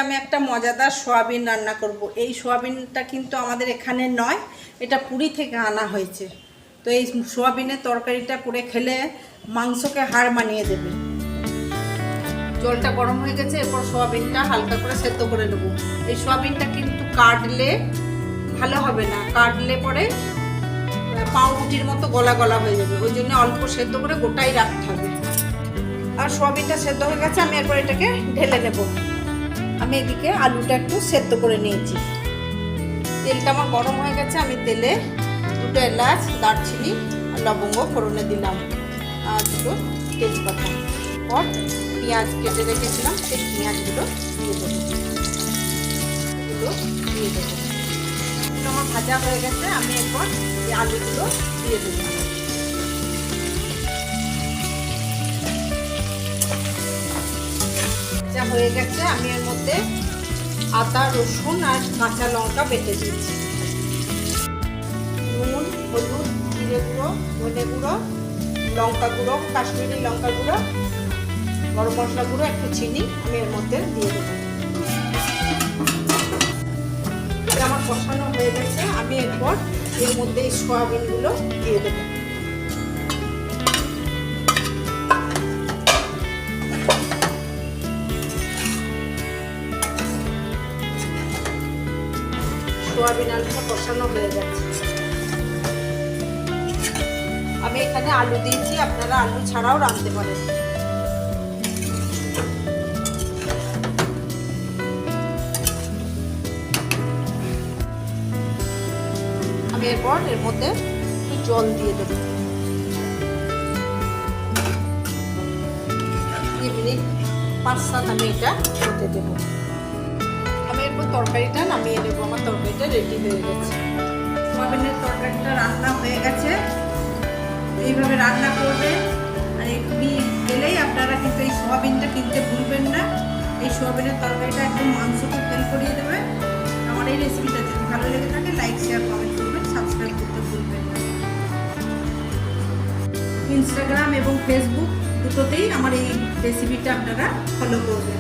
আমি একটা মজাদার সোয়াবিন রান্না করব। এই সোয়াবিনটা কিন্তু আমাদের এখানে নয়, এটা পুরী থেকে আনা হয়েছে। তো এই সোয়াবিনের তরকারিটা করে খেলে মাংসকে হাড় মানিয়ে দেবে। জলটা গরম হয়ে গেছে, এরপর সোয়াবিনটা হালকা করে সেদ্ধ করে নেব। এই সোয়াবিনটা কিন্তু কাটলে ভালো হবে না, কাটলে পরে পাউরুটির মতো গলা গলা হয়ে যাবে, ওই জন্য অল্প সেদ্ধ করে গোটাই রাখতে হবে। আর সোয়াবিনটা সেদ্ধ হয়ে গেছে, আমি এরপর এটাকে ঢেলে নেব। আমি এদিকে আলুটা একটু সেদ্ধ করে নিয়েছি। তেলটা আমার গরম হয়ে গেছে, আমি তেলে 2টা এলাচ, দারচিনি আর লবঙ্গ ফোড়নে দিলাম, আর 2টো তেজপাতা। পর পেঁয়াজ কেটে রেখেছিলাম, সেই পেঁয়াজগুলো দিয়ে দেবো। এগুলো দিয়ে দেবো। এগুলো আমার ভাজা হয়ে গেছে, আমি এরপর এই আলুগুলো দিয়ে দেবো। ভাজা হয়ে গেছে, আমি এর মধ্যে আদা, রসুন আর কাঁচা লঙ্কা বেটে দিয়েছি। নুন, হলুদ, জিরে গুঁড়ো, ধনে গুঁড়ো, লঙ্কা গুঁড়ো, কাশ্মীরি লঙ্কা গুঁড়ো, গরম মশলা গুঁড়ো, একটু চিনি আমি এর মধ্যে দিয়ে দেবো। এটা আমার কষানো হয়ে গেছে, আমি এরপর এর মধ্যে এই সোয়াবিনগুলো দিয়ে দেবো। সোয়াবিন আলুটা কষানো হয়ে গেছে, আমি এখানে আলু দিয়েছি, আপনারা আলু ছাড়াও রাঁধতে পারেন। আমি এরপর এর মধ্যে একটু জল দিয়ে দেবো। 5-7 আমি এটা হতে দেবো। আমি এরপর তরকারিটা নামিয়ে নেবো। আমার তরকারিটা রেডি হয়ে গেছে। সোয়াবিনের তরকারিটা রান্না হয়ে গেছে। এইভাবে রান্না করবে, আর গেলেই আপনারা কিন্তু এই সোয়াবিনটা কিনতে ভুলবেন না। এই সোয়াবিনের তরকারিটা একদম মাংসকে ফেল করিয়ে দেবে। আমার এই রেসিপিটা যদি ভালো লেগে থাকে, লাইক, শেয়ার, কমেন্ট করবেন, সাবস্ক্রাইব করতে ভুলবেন না। ইনস্টাগ্রাম এবং ফেসবুক দুটোতেই আমার এই রেসিপিটা আপনারা ফলো করবেন।